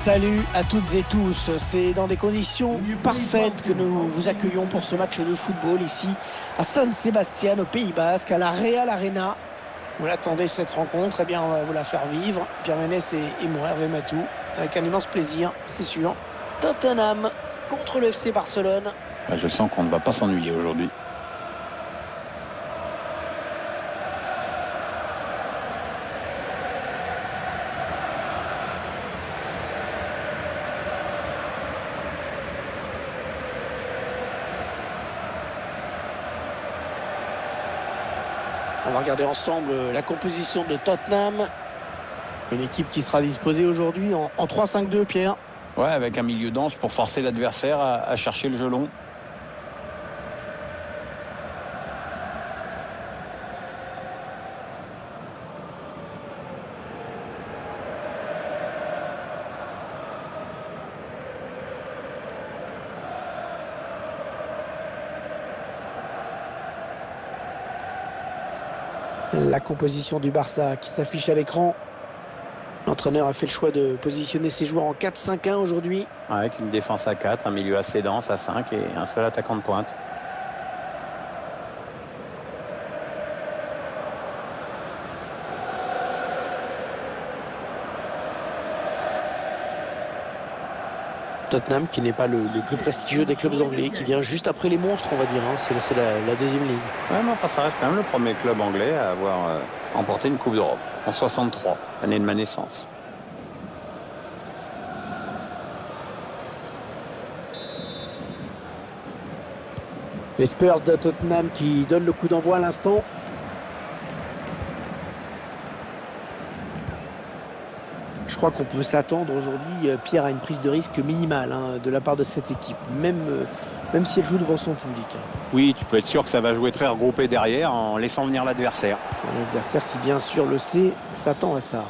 Salut à toutes et tous, c'est dans des conditions parfaites que nous vous accueillons pour ce match de football ici à San Sebastián au Pays Basque, à la Real Arena. Vous l'attendez cette rencontre, eh bien on va vous la faire vivre, Pierre Ménès et moi, Hervé Matou, avec un immense plaisir, c'est sûr. Tottenham contre le FC Barcelone. Je sens qu'on ne va pas s'ennuyer aujourd'hui. On va regarder ensemble la composition de Tottenham. Une équipe qui sera disposée aujourd'hui en 3-5-2, Pierre. Ouais, avec un milieu dense pour forcer l'adversaire à chercher le jeu long. La composition du Barça qui s'affiche à l'écran. L'entraîneur a fait le choix de positionner ses joueurs en 4-5-1 aujourd'hui. Avec une défense à 4, un milieu assez dense à 5 et un seul attaquant de pointe. Tottenham qui n'est pas le plus prestigieux des clubs anglais, qui vient juste après les monstres, on va dire. Hein. C'est la deuxième ligne. Ouais, mais enfin, ça reste quand même le premier club anglais à avoir remporté une Coupe d'Europe en 63, l'année de ma naissance. Les Spurs de Tottenham qui donnent le coup d'envoi à l'instant. Je crois qu'on peut s'attendre aujourd'hui, Pierre, à une prise de risque minimale de la part de cette équipe, même si elle joue devant son public. Oui, tu peux être sûr que ça va jouer très regroupé derrière en laissant venir l'adversaire. L'adversaire qui, bien sûr, le sait, s'attend à ça.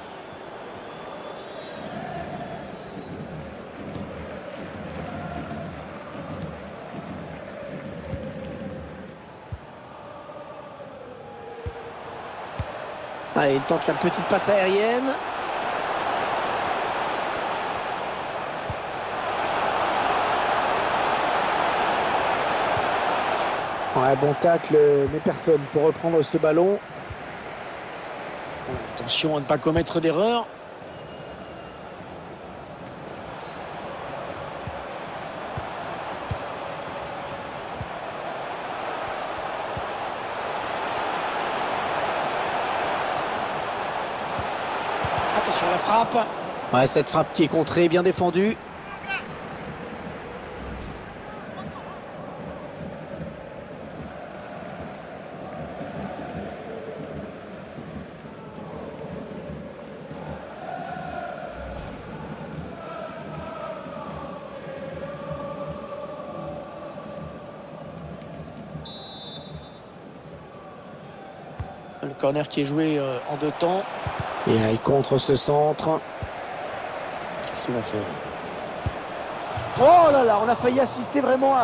Allez, il tente la petite passe aérienne. Ouais, bon tacle, mais personne pour reprendre ce ballon. Attention à ne pas commettre d'erreur. Attention à la frappe. Ouais, cette frappe qui est contrée, bien défendue. Le corner qui est joué en deux temps. Et il contre ce centre. Qu'est-ce qu'il va faire? Oh là là, on a failli assister vraiment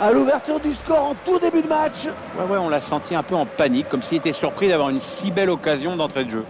à l'ouverture du score en tout début de match. Ouais, on l'a senti un peu en panique, comme s'il était surpris d'avoir une si belle occasion d'entrée de jeu.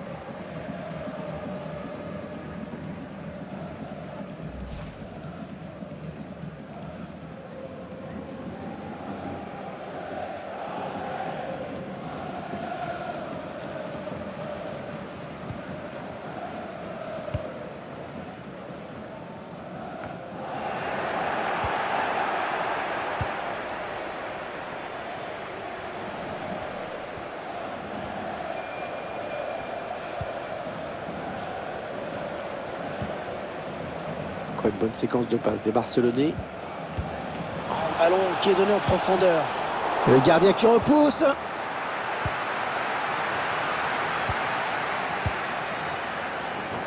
Une bonne séquence de passes des Barcelonais. Le ballon qui est donné en profondeur. Le gardien qui repousse.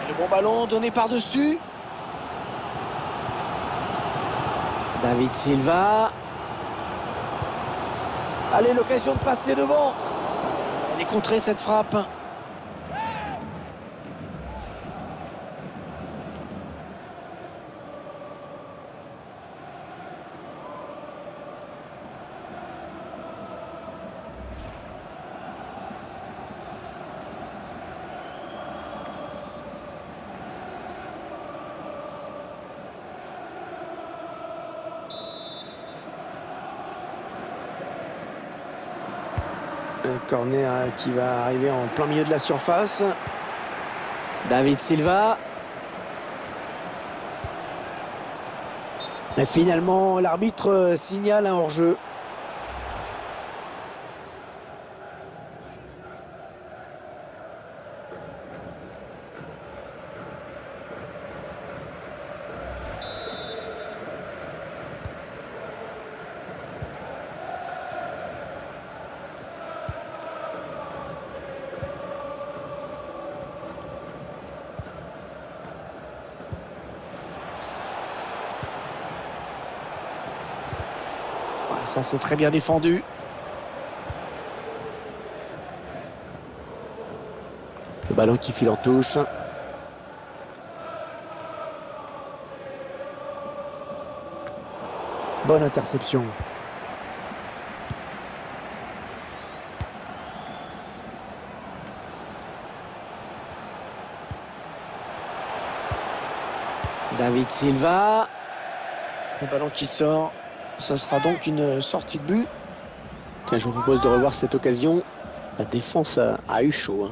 Le bon ballon donné par-dessus. David Silva. Allez, l'occasion de passer devant. Elle est contrée cette frappe. Un corner qui va arriver en plein milieu de la surface. David Silva. Et finalement, l'arbitre signale un hors-jeu. Ça, c'est très bien défendu. Le ballon qui file en touche. Bonne interception. David Silva. Le ballon qui sort. Ça sera donc une sortie de but. Tiens, je vous propose de revoir cette occasion. La défense a eu chaud.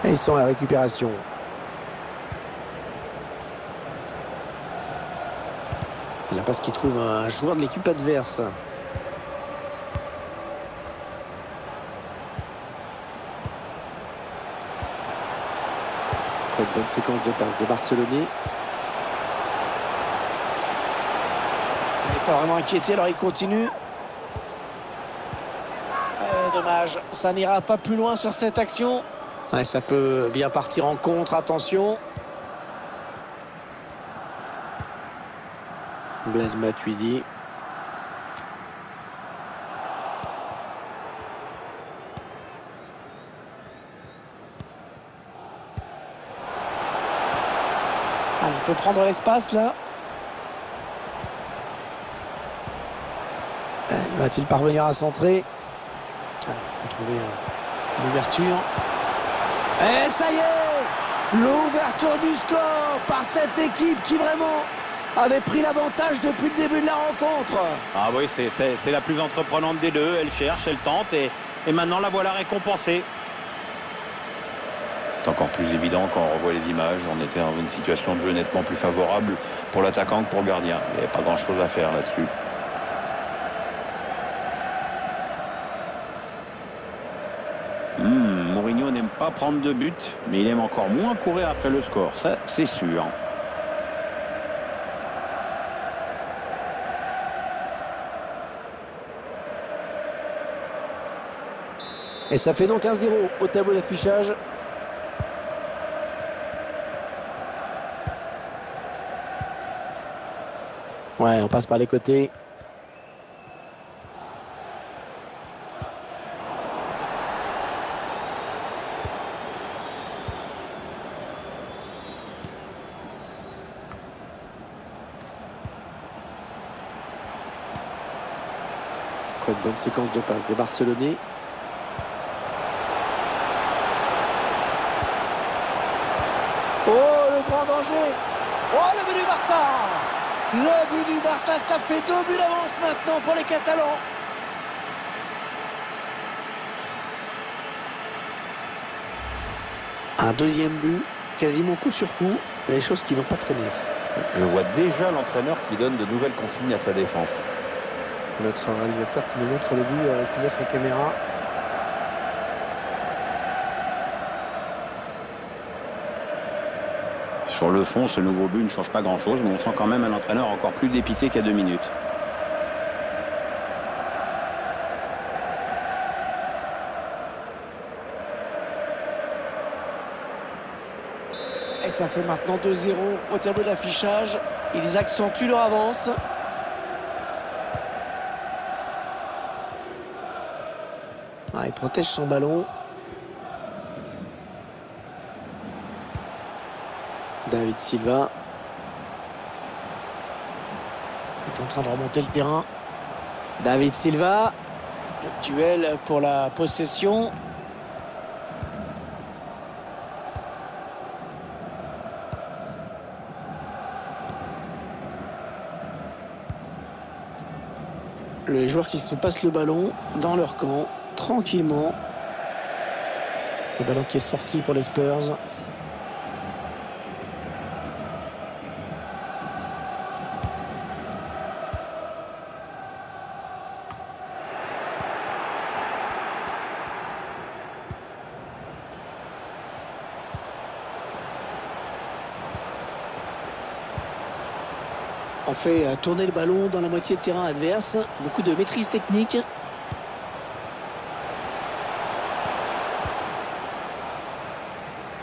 Et ils sont à la récupération. La passe qui trouve un joueur de l'équipe adverse. Quoi de bonne séquence de passes des Barcelonais. Il n'est pas vraiment inquiété, alors il continue. Dommage, ça n'ira pas plus loin sur cette action. Ouais, ça peut bien partir en contre, attention. Blaise Matuidi. Allez, il peut prendre l'espace là. Va-t-il parvenir à centrer? Il faut trouver une ouverture. Et ça y est, l'ouverture du score par cette équipe qui vraiment avait pris l'avantage depuis le début de la rencontre. Ah oui, c'est la plus entreprenante des deux. Elle cherche, elle tente et maintenant la voilà récompensée. C'est encore plus évident quand on revoit les images. On était dans une situation de jeu nettement plus favorable pour l'attaquant que pour le gardien. Il n'y avait pas grand-chose à faire là-dessus. Mourinho n'aime pas prendre de but, mais il aime encore moins courir après le score. Ça, c'est sûr. Et ça fait donc 1-0 au tableau d'affichage. Ouais, on passe par les côtés. Quoi de bonne séquence de passes des Barcelonais. Oh, le grand danger! Oh, le but du Barça! Le but du Barça, ça fait 2 buts d'avance maintenant pour les Catalans. Un deuxième but, quasiment coup sur coup, des choses qui n'ont pas traîné. Je vois déjà l'entraîneur qui donne de nouvelles consignes à sa défense. Notre réalisateur qui nous montre le but avec une autre caméra. Sur le fond, ce nouveau but ne change pas grand-chose, mais on sent quand même un entraîneur encore plus dépité qu'il y a 2 minutes. Et ça fait maintenant 2-0 au tableau d'affichage. Ils accentuent leur avance. Ah, il protège son ballon. David Silva. est en train de remonter le terrain. David Silva. Le duel pour la possession. Les joueurs qui se passent le ballon dans leur camp, tranquillement. Le ballon qui est sorti pour les Spurs. On fait tourner le ballon dans la moitié de terrain adverse. Beaucoup de maîtrise technique.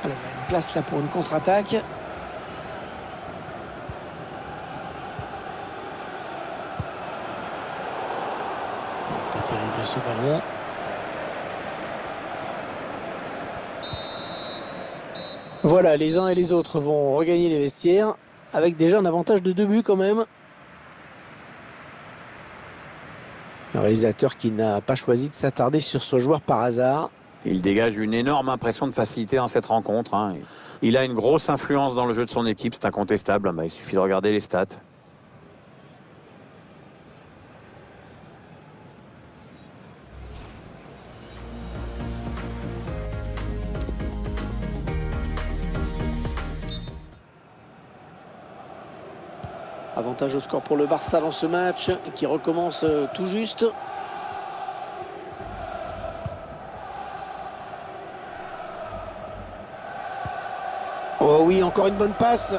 Alors, il y a une place là pour une contre-attaque. Pas terrible ce ballon. Voilà, les uns et les autres vont regagner les vestiaires. Avec déjà un avantage de 2 buts quand même. Le réalisateur qui n'a pas choisi de s'attarder sur ce joueur par hasard. Il dégage une énorme impression de facilité dans cette rencontre, hein. Il a une grosse influence dans le jeu de son équipe, c'est incontestable. Il suffit de regarder les stats. Avantage au score pour le Barça dans ce match qui recommence tout juste. Oh oui, encore une bonne passe.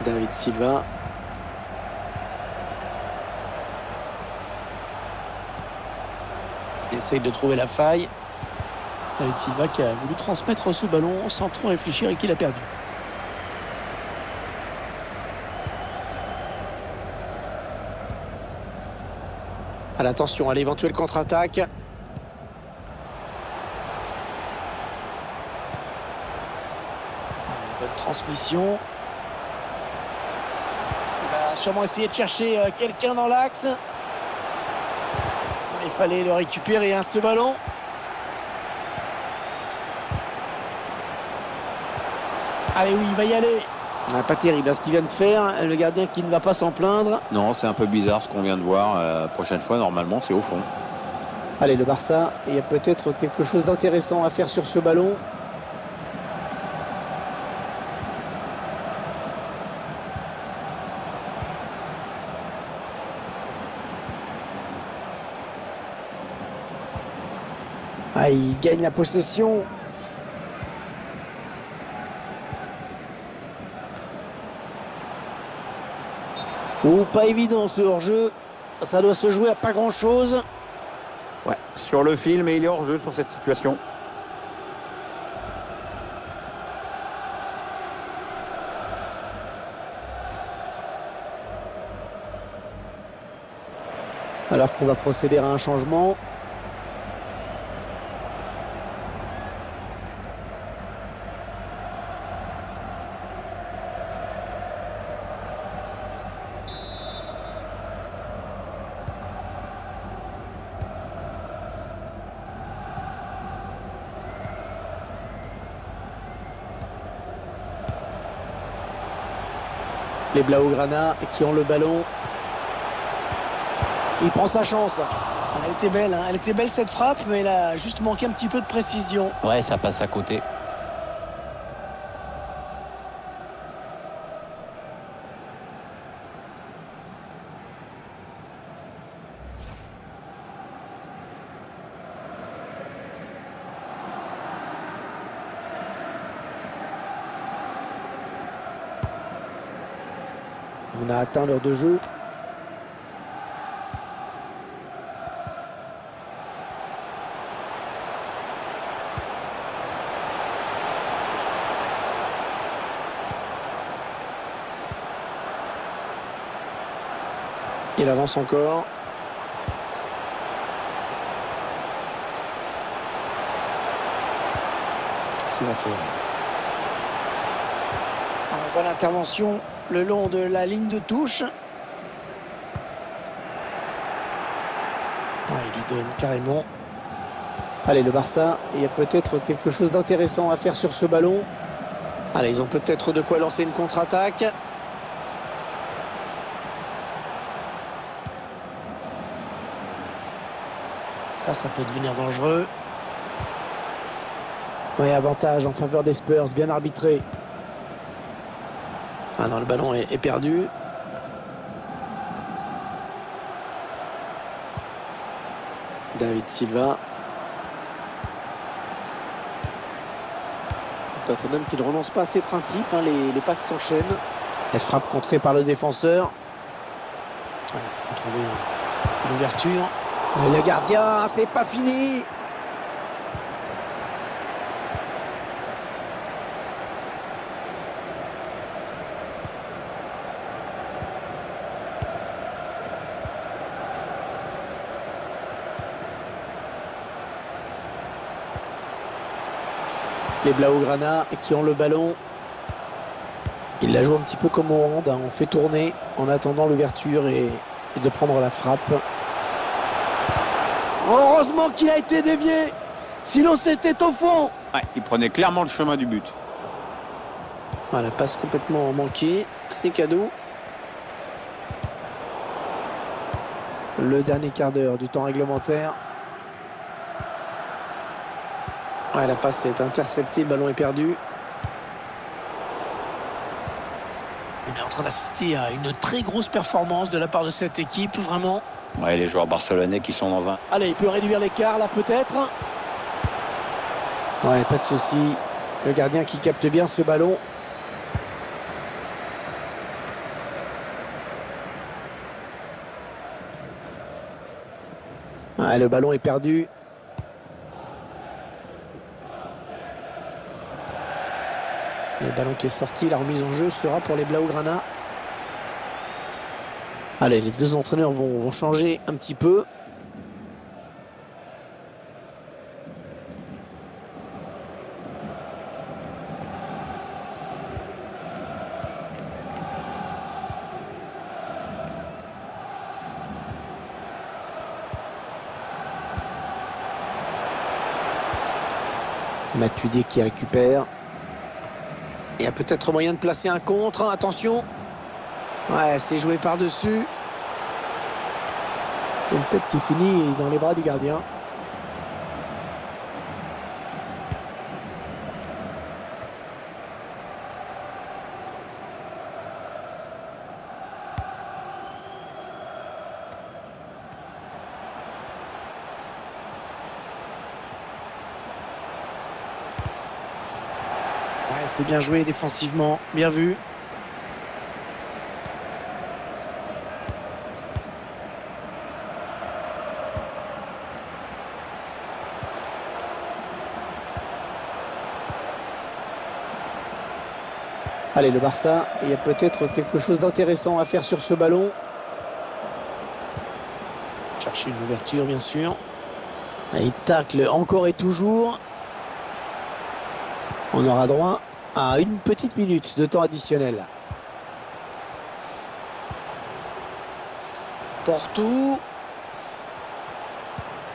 David Silva. Il essaye de trouver la faille. David Silva qui a voulu transmettre ce ballon sans trop réfléchir et qui l'a perdu. Attention à l'éventuelle contre-attaque. Une bonne transmission. Il va sûrement essayer de chercher quelqu'un dans l'axe. Il fallait le récupérer, ce ballon. Allez, oui, il va y aller. Pas terrible ce qu'il vient de faire. Le gardien qui ne va pas s'en plaindre. Non, c'est un peu bizarre ce qu'on vient de voir. Prochaine fois, normalement, c'est au fond. Allez, le Barça, il y a peut-être quelque chose d'intéressant à faire sur ce ballon. Ah, il gagne la possession. Oh, pas évident ce hors-jeu. Ça doit se jouer à pas grand-chose. Ouais, sur le fil, mais il est hors-jeu sur cette situation. Alors qu'on va procéder à un changement. Les Blaugrana qui ont le ballon. Il prend sa chance. Elle était belle, elle était belle cette frappe, mais elle a juste manqué un petit peu de précision. Ouais, ça passe à côté. On a atteint l'heure de jeu. Il avance encore. qu'il va faire. Bonne intervention le long de la ligne de touche. Il lui donne carrément. Allez, le Barça, il y a peut-être quelque chose d'intéressant à faire sur ce ballon. Allez, ils ont peut-être de quoi lancer une contre-attaque. Ça peut devenir dangereux. Oui, avantage en faveur des Spurs, bien arbitré. Ah non, le ballon est perdu. David Silva. Tottenham qui ne renonce pas à ses principes, hein, les passes s'enchaînent. Elle frappe contrée par le défenseur. Il faut trouver une ouverture. Et le gardien, c'est pas fini. Les Blaugrana qui ont le ballon. Il la joue un petit peu comme au hand, hein. On fait tourner en attendant l'ouverture et de prendre la frappe. Heureusement qu'il a été dévié. Sinon c'était au fond. Ouais, il prenait clairement le chemin du but. Voilà, passe complètement manquée. C'est cadeau. Le dernier quart d'heure du temps réglementaire. Ouais, la passe est interceptée, le ballon est perdu. On est en train d'assister à une très grosse performance de la part de cette équipe, vraiment. Ouais, les joueurs barcelonais qui sont dans un... Allez, il peut réduire l'écart là peut-être. Ouais, pas de souci. Le gardien qui capte bien ce ballon. Ouais, le ballon est perdu. Le ballon qui est sorti, la remise en jeu sera pour les Blaugrana. Allez, les deux entraîneurs vont changer un petit peu. Matuidi qui récupère. Il y a peut-être moyen de placer un contre. Attention. Ouais, c'est joué par-dessus. Une tête qui finit dans les bras du gardien. Ouais, c'est bien joué défensivement. Bien vu. Allez, le Barça, il y a peut-être quelque chose d'intéressant à faire sur ce ballon. Chercher une ouverture, bien sûr. Il tacle encore et toujours. On aura droit à une petite minute de temps additionnel. Porto.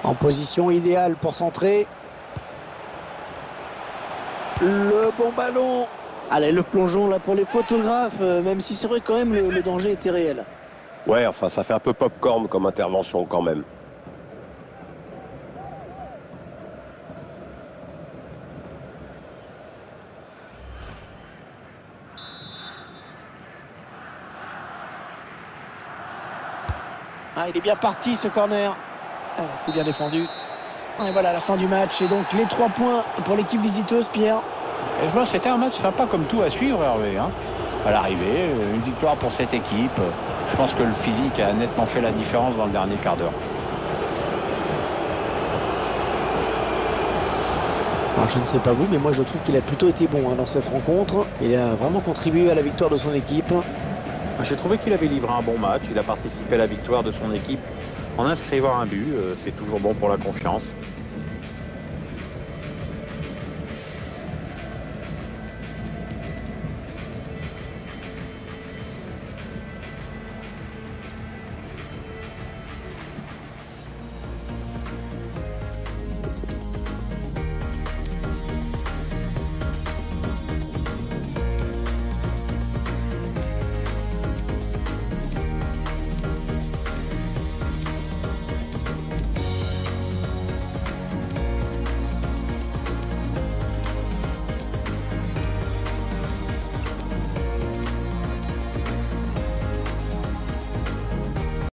En position idéale pour centrer. Le bon ballon. Allez, le plongeon là pour les photographes, même si c'est vrai quand même le danger était réel. Ouais, enfin ça fait un peu popcorn comme intervention quand même. Ah, il est bien parti ce corner. Ah, c'est bien défendu. Et voilà la fin du match. Et donc les 3 points pour l'équipe visiteuse, Pierre. Et je vois, c'était un match sympa comme tout à suivre, Hervé. Hein. À l'arrivée, une victoire pour cette équipe. Je pense que le physique a nettement fait la différence dans le dernier quart d'heure. Alors je ne sais pas vous, mais moi je trouve qu'il a plutôt été bon dans cette rencontre. Il a vraiment contribué à la victoire de son équipe. J'ai trouvé qu'il avait livré un bon match. Il a participé à la victoire de son équipe en inscrivant un but. C'est toujours bon pour la confiance.